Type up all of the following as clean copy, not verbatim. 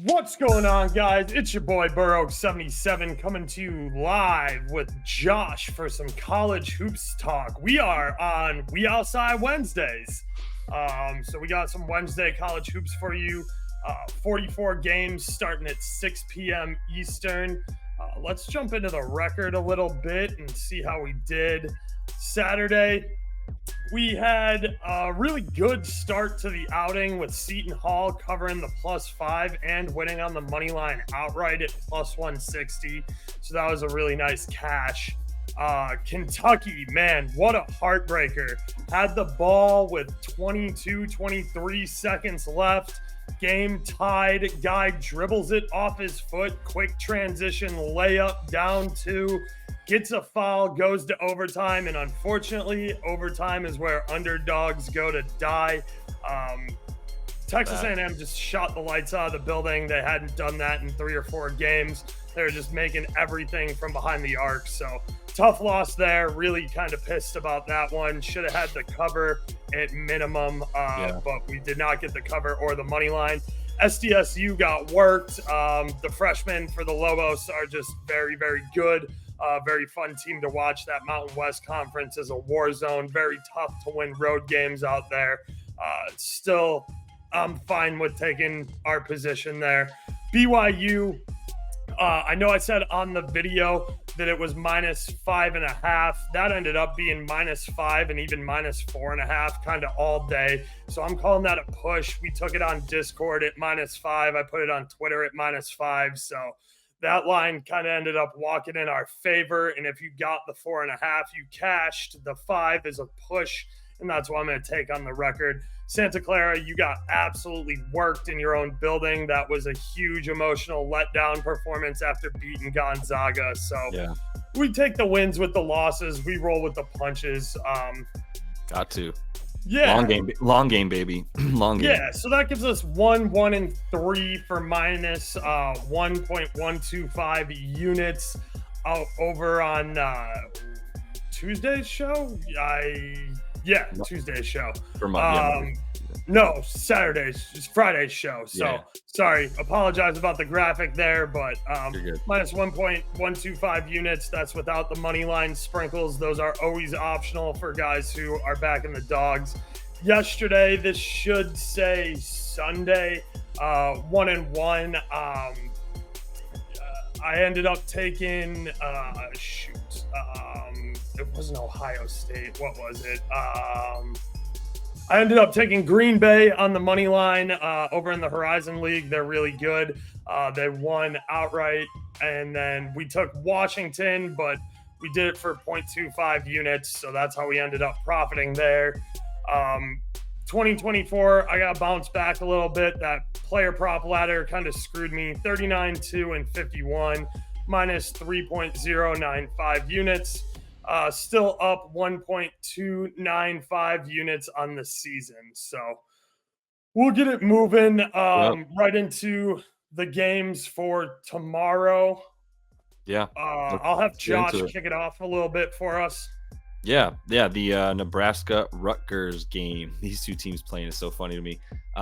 What's going on, guys? It's your boy Burrow77 coming to you live with Josh for some college hoops talk. We are on We Outside Wednesdays. So we got some Wednesday college hoops for you. 44 games starting at 6 p.m. Eastern. Let's jump into the record a little bit and see how we did. Saturday, we had a really good start to the outing with Seton Hall covering the +5 and winning on the money line outright at +160. So that was a really nice cash. Kentucky, man, what a heartbreaker. Had the ball with 23 seconds left. Game tied. Guy dribbles it off his foot. Quick transition layup down 2. Gets a foul, goes to overtime, and unfortunately, overtime is where underdogs go to die. Texas A&M just shot the lights out of the building. They hadn't done that in 3 or 4 games. They were just making everything from behind the arc. So tough loss there. Really kind of pissed about that one. Should have had the cover at minimum, but we did not get the cover or the money line. SDSU got worked. The freshmen for the Lobos are just very, very good. Very fun team to watch. That Mountain West Conference is a war zone. Very tough to win road games out there. Still, I'm fine with taking our position there. BYU, I know I said on the video that it was -5.5. That ended up being -5 and even -4.5 kind of all day. So I'm calling that a push. We took it on Discord at -5. I put it on Twitter at -5. So that line kind of ended up walking in our favor. And if you got the 4.5, you cashed. The 5 is a push, and that's what I'm going to take on the record. Santa Clara, you got absolutely worked in your own building. That was a huge emotional letdown performance after beating Gonzaga. So we take the wins with the losses. We roll with the punches. Got to. Yeah. Long game, baby. Long game. Yeah, so that gives us 1-1-3 for minus 1.125 units over on Tuesday's show. Tuesday's show. No, Saturday's, Friday's show. So sorry, apologize about the graphic there, but minus 1.125 units. That's without the money line sprinkles. Those are always optional for guys who are back in the dogs. Yesterday, this should say Sunday, 1-1. I ended up taking it wasn't Ohio State. What was it? I ended up taking Green Bay on the money line over in the Horizon League. They're really good. They won outright. And then we took Washington, but we did it for 0.25 units. So that's how we ended up profiting there. 2024, I got bounced back a little bit. That player prop ladder kind of screwed me. 39, 2, and 51, minus 3.095 units. Still up 1.295 units on the season. So we'll get it moving right into the games for tomorrow. Yeah. I'll have Josh kick it off a little bit for us. Yeah. The Nebraska Rutgers game. These two teams playing is so funny to me.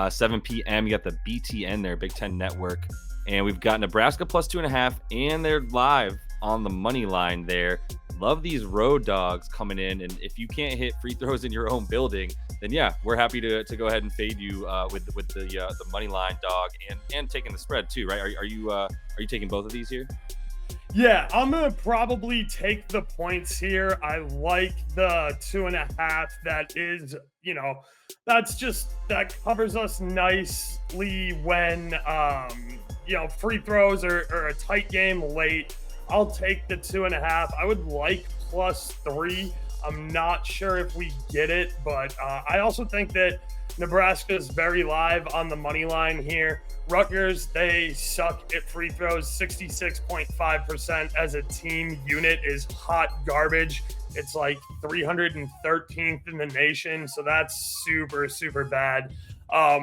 7 p.m. You got the BTN there, Big Ten Network. And we've got Nebraska +2.5, and they're live on the money line there. Love these road dogs coming in, and if you can't hit free throws in your own building, then we're happy to go ahead and fade you with the money line dog and taking the spread too, right? Are you taking both of these here? Yeah, I'm gonna probably take the points here. I like the 2.5. That is, that covers us nicely when free throws or a tight game late. I'll take the 2.5. I would like +3. I'm not sure if we get it, but I also think that Nebraska is very live on the money line here. Rutgers, they suck at free throws. 66.5% as a team unit is hot garbage. It's like 313th in the nation, so that's super, super bad.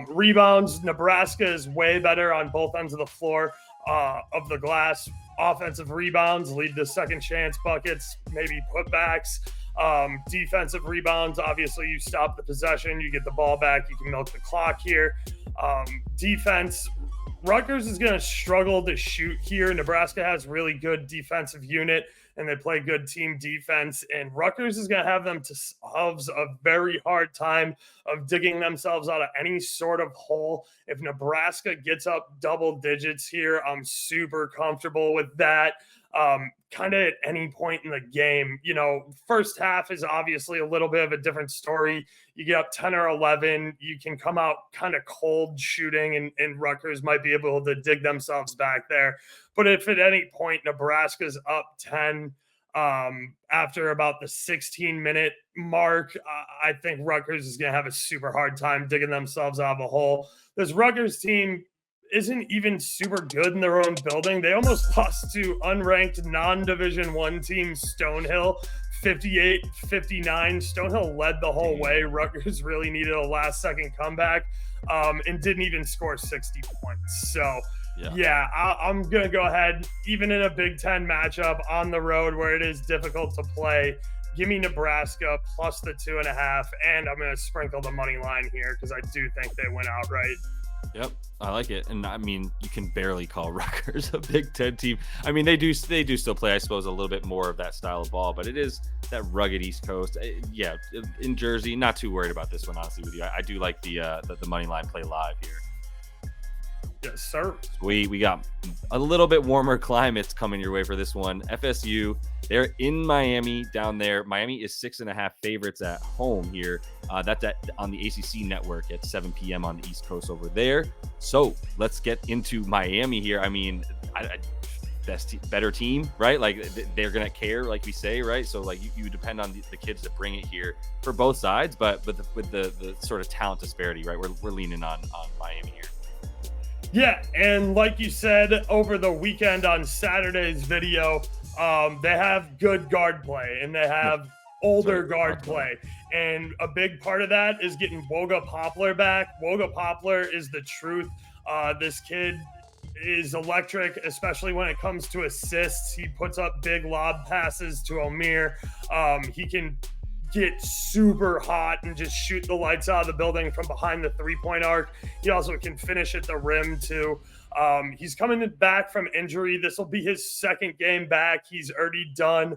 Rebounds, Nebraska is way better on both ends of the floor of the glass. Offensive rebounds lead to second chance buckets, maybe putbacks. Defensive rebounds, obviously you stop the possession, you get the ball back, you can milk the clock here. Defense, Rutgers is going to struggle to shoot here. Nebraska has really good defensive unit, and they play good team defense. And Rutgers is going to have themselves a very hard time of digging themselves out of any sort of hole. If Nebraska gets up double digits here, I'm super comfortable with that. Kind of at any point in the game. First half is obviously a little bit of a different story. You get up 10 or 11, you can come out kind of cold shooting, and Rutgers might be able to dig themselves back there. But if at any point Nebraska's up 10 after about the 16-minute mark, I think Rutgers is going to have a super hard time digging themselves out of a hole. This Rutgers team isn't even super good in their own building. They almost lost to unranked non-Division I team Stonehill, 58-59. Stonehill led the whole way. Rutgers really needed a last-second comeback and didn't even score 60 points. So, yeah, I'm going to go ahead, even in a Big Ten matchup on the road where it is difficult to play, give me Nebraska plus the 2.5, and I'm going to sprinkle the money line here because I do think they win outright. Yep, I like it. And I mean, you can barely call Rutgers a Big Ten team. I mean, they do still play, I suppose, a little bit more of that style of ball, but it is that rugged East Coast. Yeah, in Jersey, not too worried about this one, honestly, with you. I do like the money line play live here. Yes, sir. We got a little bit warmer climates coming your way for this one. FSU, they're in Miami down there. Miami is 6.5 favorites at home here. That's on the ACC network at 7 p.m. on the East Coast over there. So let's get into Miami here. I mean, better team, right? Like they're gonna care, like we say, right? So like you depend on the kids to bring it here for both sides, but with the sort of talent disparity, right? We're leaning on Miami here. Yeah, and like you said, over the weekend on Saturday's video, they have good guard play, and they have older guard play. And a big part of that is getting Woga Poplar back. Woga Poplar is the truth. This kid is electric, especially when it comes to assists. He puts up big lob passes to Omir. He can get super hot and just shoot the lights out of the building from behind the three-point arc. He also can finish at the rim too. He's coming back from injury. This will be his second game back. He's already done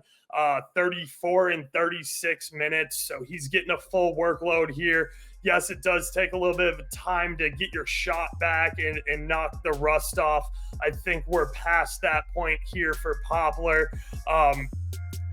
34 and 36 minutes, so he's getting a full workload here. Yes, it does take a little bit of time to get your shot back and knock the rust off. I think we're past that point here for Poplar.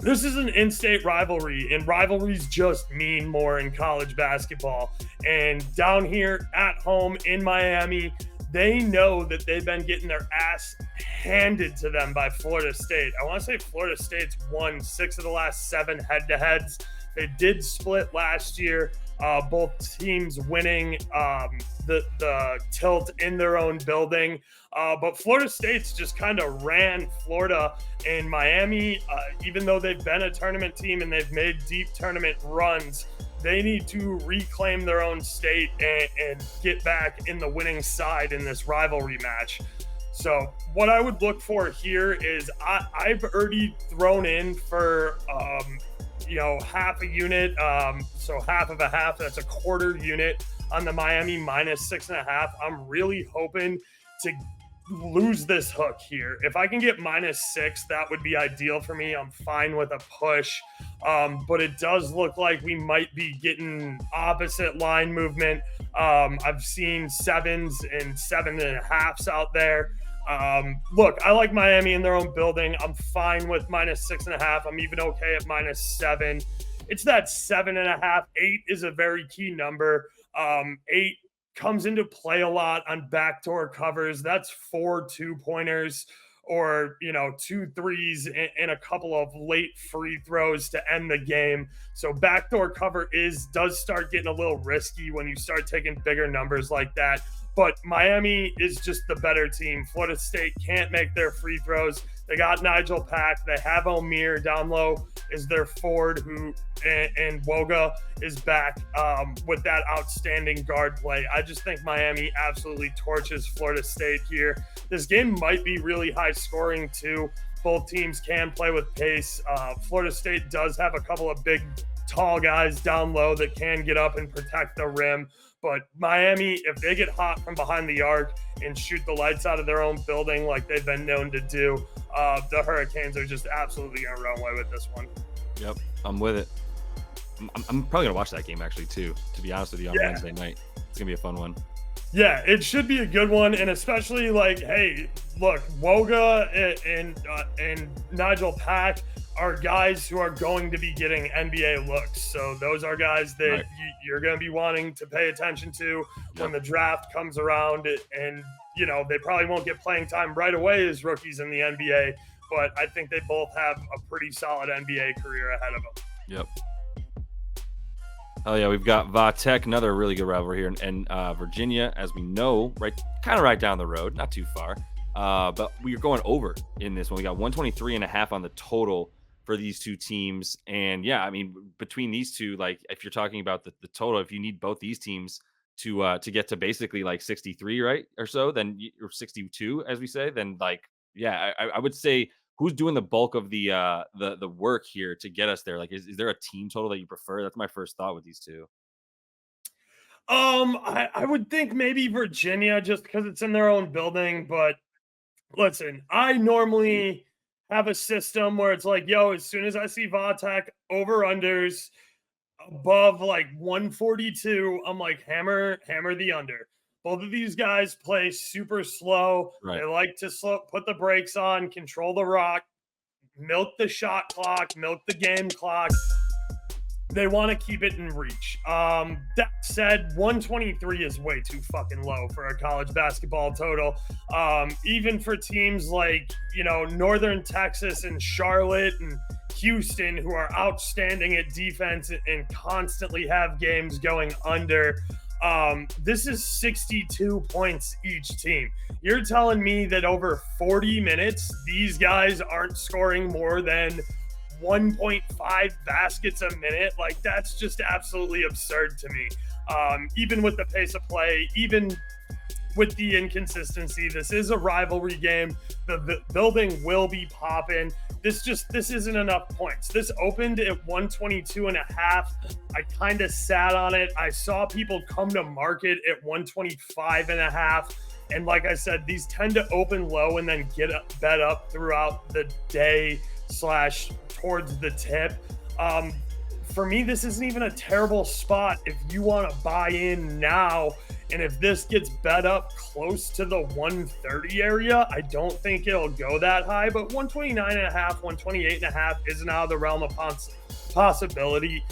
This is an in-state rivalry, and rivalries just mean more in college basketball. And down here at home in Miami, they know that they've been getting their ass handed to them by Florida State. I want to say Florida State's won 6 of the last 7 head-to-heads. They did split last year, both teams winning the tilt in their own building. But Florida State's just kind of ran Florida, and Miami, even though they've been a tournament team and they've made deep tournament runs, they need to reclaim their own state and get back in the winning side in this rivalry match. So what I would look for here is I've already thrown in for half a unit, so half of a half, that's a quarter unit on the Miami minus 6.5. I'm really hoping to lose this hook here. If I can get -6, that would be ideal for me. I'm fine with a push, but it does look like we might be getting opposite line movement. I've seen 7s and 7.5s out there. Look, I like Miami in their own building. I'm fine with -6.5. I'm even okay at -7. It's that 7.5. 8 is a very key number. 8 comes into play a lot on backdoor covers. That's 4 2-pointers or 2 threes and a couple of late free throws to end the game. So backdoor cover does start getting a little risky when you start taking bigger numbers like that. But Miami is just the better team. Florida State can't make their free throws. They got Nigel Pack. They have Omir down low is their forward, and Woga is back with that outstanding guard play. I just think Miami absolutely torches Florida State here. This game might be really high scoring too. Both teams can play with pace. Florida State does have a couple of big, tall guys down low that can get up and protect the rim. But Miami, if they get hot from behind the arc and shoot the lights out of their own building like they've been known to do, the Hurricanes are just absolutely going to run away with this one. Yep, I'm with it. I'm probably going to watch that game actually too, to be honest with you, on Wednesday night. It's going to be a fun one. Yeah, it should be a good one, and especially like, hey, look, Woga and Nigel Pack are guys who are going to be getting NBA looks. So those are guys that you're going to be wanting to pay attention to when the draft comes around. And, you know, they probably won't get playing time right away as rookies in the NBA, but I think they both have a pretty solid NBA career ahead of them. Yep. Oh yeah, we've got Vatech, another really good rivalry here, and Virginia, as we know, kind of right down the road, not too far. But we are going over in this one. We got 123.5 on the total for these two teams, and yeah, I mean, between these two, like if you're talking about the total, if you need both these teams to get to basically like 63, right, or so, then or 62, as we say, then like yeah, I would say. Who's doing the bulk of the work here to get us there? Like, is there a team total that you prefer? That's my first thought with these two. I would think maybe Virginia just because it's in their own building. But listen, I normally have a system where it's like, yo, as soon as I see Vatech over-unders above like 142, I'm like, hammer the under. Both of these guys play super slow. Right. They like to put the brakes on, control the rock, milk the shot clock, milk the game clock. They want to keep it in reach. That said, 123 is way too fucking low for a college basketball total. Even for teams like, you know, Northern Texas and Charlotte and Houston, who are outstanding at defense and constantly have games going under. This is 62 points each team. You're telling me that over 40 minutes, these guys aren't scoring more than 1.5 baskets a minute? Like, that's just absolutely absurd to me. Even with the pace of play, even with the inconsistency, this is a rivalry game. The building will be popping. This isn't enough points. This opened at 122.5. I kind of sat on it. I saw people come to market at 125.5. And like I said, these tend to open low and then get bet up throughout the day / towards the tip. For me, this isn't even a terrible spot if you want to buy in now. And if this gets bet up close to the 130 area, I don't think it'll go that high, but 129.5, 128.5 isn't out of the realm of possibility.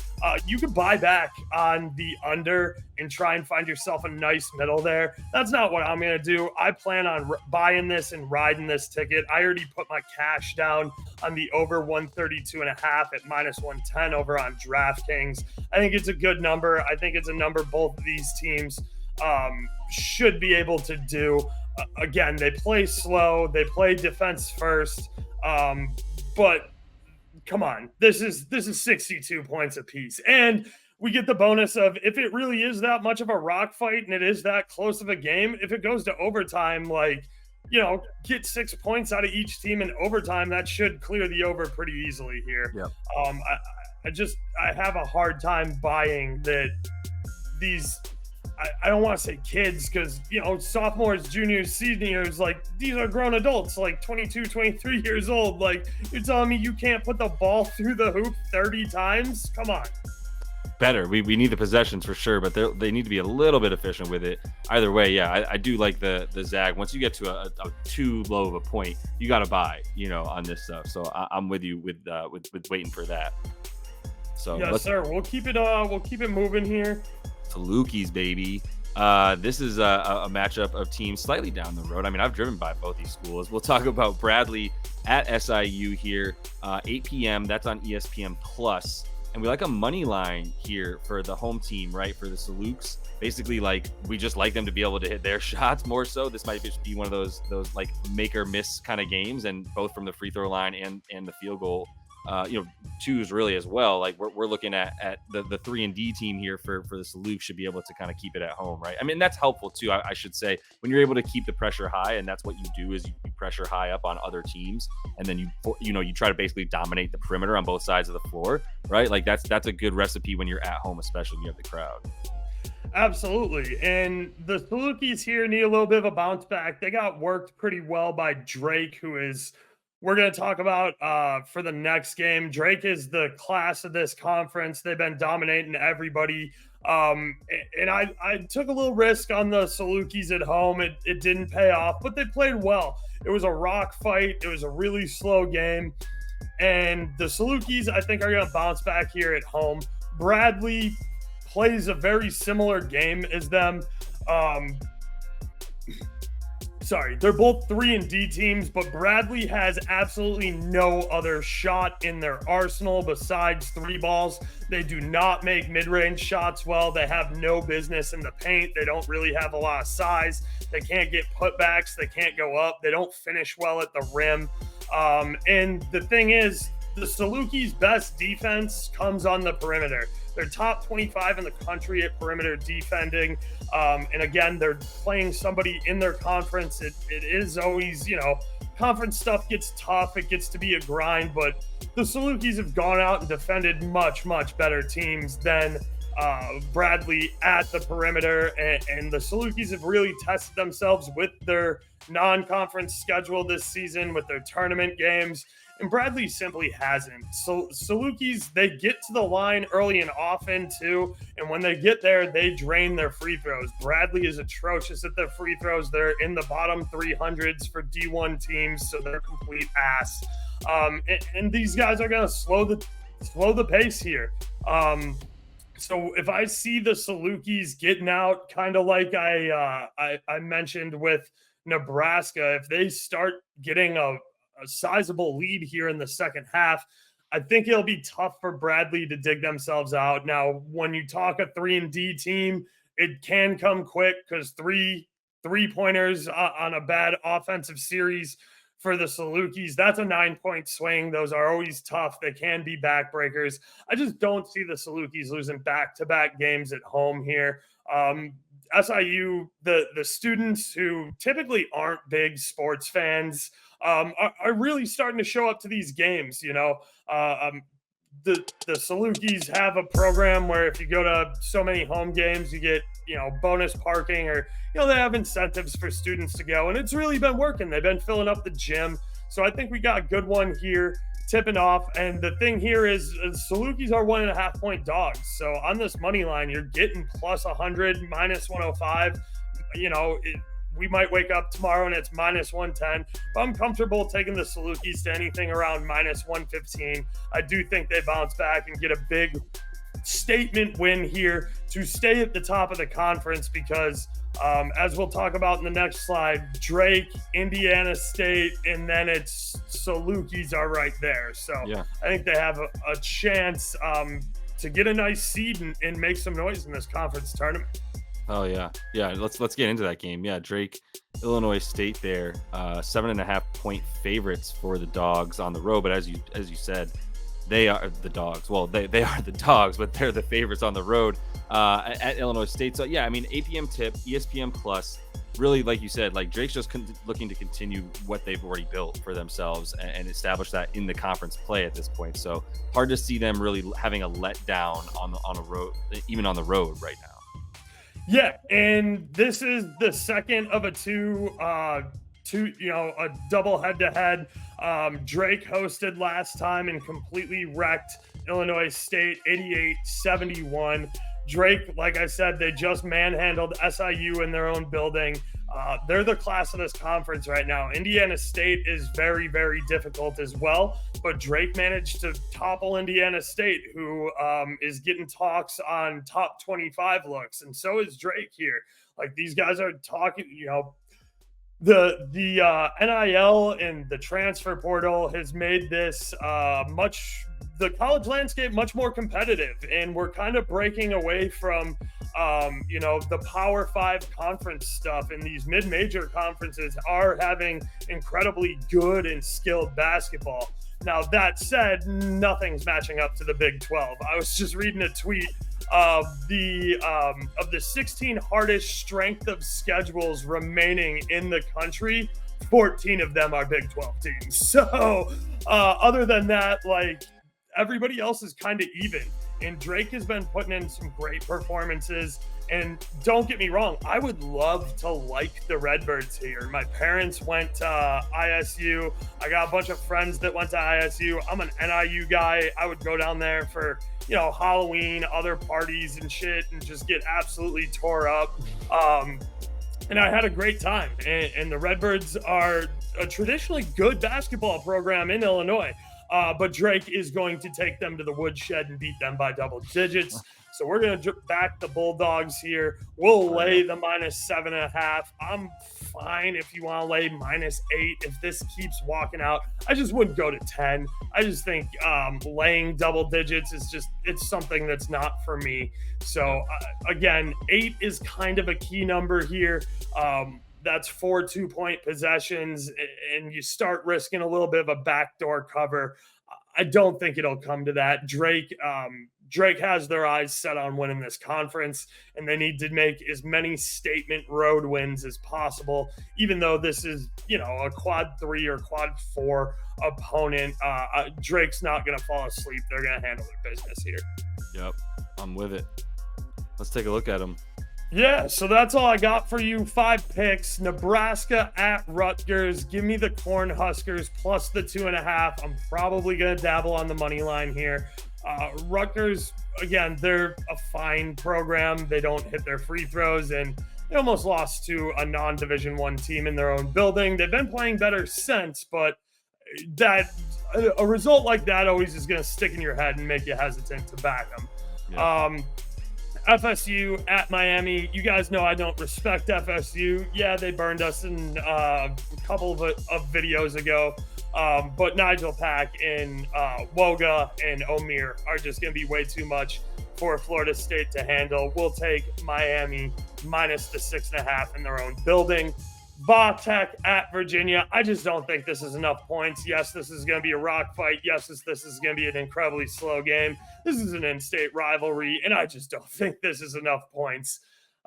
You could buy back on the under and try and find yourself a nice middle there. That's not what I'm going to do. I plan on buying this and riding this ticket. I already put my cash down on the over 132.5 at -110 over on DraftKings. I think it's a good number. I think it's a number both of these teams should be able to do. Again, they play slow. They play defense first. But come on, this is 62 points apiece. And we get the bonus of if it really is that much of a rock fight and it is that close of a game, if it goes to overtime, like, you know, get 6 points out of each team in overtime, that should clear the over pretty easily here. Yep. I have a hard time buying that these – I don't want to say kids because, you know, sophomores, juniors, seniors, like these are grown adults, like 22, 23 years old. Like, you're telling me you can't put the ball through the hoop 30 times? Come on. Better. We need the possessions for sure, but they need to be a little bit efficient with it. Either way, yeah, I do like the zag. Once you get to a too low of a point, you got to buy, you know, on this stuff. So I'm with you with waiting for that. So yes, sir. We'll keep it moving here. Salukis, baby. This is a matchup of teams slightly down the road. I mean, I've driven by both these schools. We'll talk about Bradley at SIU here, 8 p.m. That's on ESPN Plus. And we like a money line here for the home team, right? For the Salukes. Basically, like, we just like them to be able to hit their shots more so. This might just be one of those like make or miss kind of games, and both from the free throw line and the field goal. Twos really as well. Like we're looking at the 3-and-D team here for the Salute should be able to kind of keep it at home, right? I mean, that's helpful too. I should say, when you're able to keep the pressure high, and that's what you do is you pressure high up on other teams, and then you try to basically dominate the perimeter on both sides of the floor, right? Like that's a good recipe when you're at home, especially when you have the crowd. Absolutely. And the Salukis here need a little bit of a bounce back. They got worked pretty well by Drake, who is we're going to talk about for the next game. Drake is the class of this conference. They've been dominating everybody. And I took a little risk on the Salukis at home. It didn't pay off, but they played well. It was a rock fight. It was a really slow game. And the Salukis, I think, are going to bounce back here at home. Bradley plays a very similar game as them. They're both 3-D teams, but Bradley has absolutely no other shot in their arsenal besides three balls. They do not make mid-range shots well. They have no business in the paint. They don't really have a lot of size. They can't get putbacks. They can't go up. They don't finish well at the rim. And the thing is, the Salukis' best defense comes on the perimeter. They're top 25 in the country at perimeter defending. And again, they're playing somebody in their conference. It is always, conference stuff gets tough. It gets to be a grind, but the Salukis have gone out and defended much, much better teams than Bradley at the perimeter. And the Salukis have really tested themselves with their non-conference schedule this season, with their tournament games. And Bradley simply hasn't. So Salukis, they get to the line early and often too. And when they get there, they drain their free throws. Bradley is atrocious at their free throws. They're in the bottom 300s for D1 teams, so they're complete ass. And these guys are going to slow the pace here. So if I see the Salukis getting out, kind of like I mentioned with Nebraska, if they start getting a sizable lead here in the second half, I think it'll be tough for Bradley to dig themselves out. Now, when you talk a 3-D team, it can come quick because three-pointers on a bad offensive series for the Salukis, that's a 9-point swing. Those are always tough. They can be backbreakers. I just don't see the Salukis losing back-to-back games at home here. SIU, the students who typically aren't big sports fans, are really starting to show up to these games. The Salukis have a program where if you go to so many home games, you get, bonus parking, or, they have incentives for students to go. And it's really been working. They've been filling up the gym. So I think we got a good one here tipping off. And the thing here is Salukis are 1.5-point dogs. So on this money line, you're getting plus 100, minus 105. We might wake up tomorrow and it's minus 110, but I'm comfortable taking the Salukis to anything around minus 115. I do think they bounce back and get a big statement win here to stay at the top of the conference because, as we'll talk about in the next slide, Drake, Indiana State, and then it's Salukis are right there. So yeah. I think they have a chance to get a nice seed and make some noise in this conference tournament. Oh yeah. Let's get into that game. Yeah, Drake, Illinois State there, 7.5-point favorites for the Dogs on the road. But as you said, they are the Dogs. Well, they are the Dogs, but they're the favorites on the road at Illinois State. So yeah, 8 p.m. tip, ESPN Plus. Really, like you said, like Drake's just looking to continue what they've already built for themselves and establish that in the conference play at this point. So hard to see them really having a letdown on a road, even on the road right now. Yeah, and this is the second of a a double head-to-head. Drake hosted last time and completely wrecked Illinois State 88-71. Drake, like I said, they just manhandled SIU in their own building. They're the class of this conference right now. Indiana State is very, very difficult as well, but Drake managed to topple Indiana State, who is getting talks on top 25 looks, and so is Drake here. Like, these guys are talking, the NIL and the transfer portal has made this the college landscape much more competitive, and we're kind of breaking away from the Power 5 conference stuff, and these mid-major conferences are having incredibly good and skilled basketball. Now, that said, nothing's matching up to the Big 12. I was just reading a tweet of the 16 hardest strength of schedules remaining in the country. 14 of them are Big 12 teams. So other than that, like, everybody else is kind of even. And Drake has been putting in some great performances. And don't get me wrong, I would love to like the Redbirds here. My parents went to ISU. I got a bunch of friends that went to ISU. I'm an NIU guy. I would go down there for, Halloween, other parties and shit, and just get absolutely tore up. And I had a great time. And the Redbirds are a traditionally good basketball program in Illinois. But Drake is going to take them to the woodshed and beat them by double digits. So we're going to back the Bulldogs here. We'll lay the -7.5. I'm fine if you want to lay -8. If this keeps walking out, I just wouldn't go to 10. I just think laying double digits is it's something that's not for me. So again, 8 is kind of a key number here. That's 4 2-point possessions, and you start risking a little bit of a backdoor cover. I don't think it'll come to that. Drake has their eyes set on winning this conference, and they need to make as many statement road wins as possible, even though this is, a quad 3 or quad 4 opponent. Drake's not going to fall asleep. They're going to handle their business here. Yep, I'm with it. Let's take a look at them. Yeah, so that's all I got for you. 5 picks. Nebraska at Rutgers. Give me the Cornhuskers plus the 2.5. I'm probably going to dabble on the money line here. Rutgers, again, they're a fine program. They don't hit their free throws, and they almost lost to a non-Division I team in their own building. They've been playing better since, but a result like that always is going to stick in your head and make you hesitant to back them. Yeah. FSU at Miami. You guys know I don't respect FSU. Yeah, they burned us in a couple of videos ago. But Nigel Pack and Woga and Omir are just going to be way too much for Florida State to handle. We'll take Miami minus the 6.5 in their own building. Va-Tech at Virginia. I just don't think this is enough points. Yes, this is going to be a rock fight. Yes, this is going to be an incredibly slow game. This is an in-state rivalry, and I just don't think this is enough points.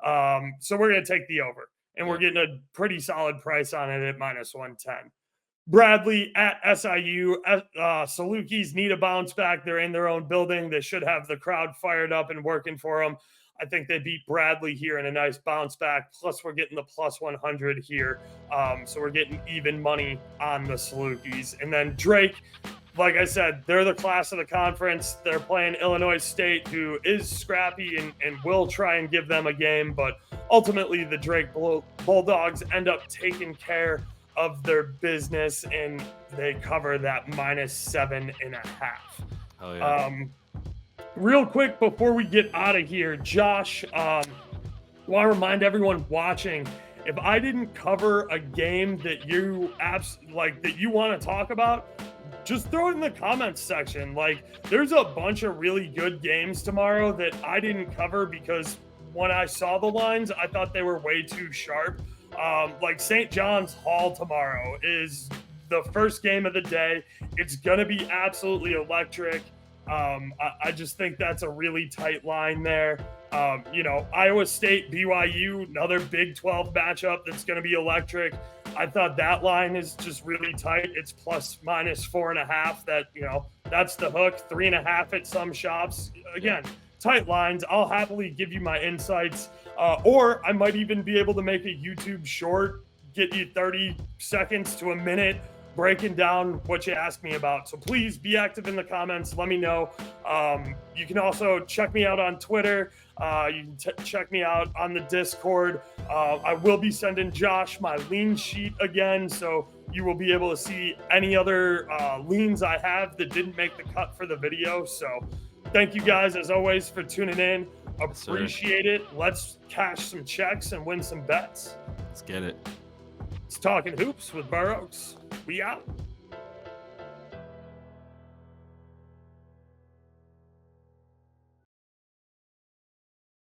So we're going to take the over, and we're getting a pretty solid price on it at minus 110. Bradley at SIU. Salukis need a bounce back. They're in their own building. They should have the crowd fired up and working for them. I think they beat Bradley here in a nice bounce back. Plus, we're getting the plus 100 here. So we're getting even money on the Salukis. And then Drake, like I said, they're the class of the conference. They're playing Illinois State, who is scrappy and will try and give them a game. But ultimately, the Drake Bulldogs end up taking care of their business, and they cover that minus 7.5. Oh, yeah. Real quick before we get out of here, Josh, want to remind everyone watching, if I didn't cover a game that you that you want to talk about, just throw it in the comments section. There's a bunch of really good games tomorrow that I didn't cover because when I saw the lines, I thought they were way too sharp. St. John's Hall tomorrow is the first game of the day. It's going to be absolutely electric. I just think that's a really tight line there. Iowa State, BYU, another Big 12 matchup that's going to be electric. I thought that line is just really tight. It's plus minus 4.5. That's the hook. 3.5 at some shops. Again, tight lines. I'll happily give you my insights. Or I might even be able to make a YouTube short, get you 30 seconds to a minute breaking down what you asked me about. So please be active in the comments. Let me know. You can also check me out on Twitter. You can check me out on the Discord. I will be sending Josh my lean sheet again, so you will be able to see any other leans I have that didn't make the cut for the video. So thank you guys, as always, for tuning in. Appreciate it. Let's cash some checks and win some bets. Let's get it. It's Talking Hoops with Burrows. We out.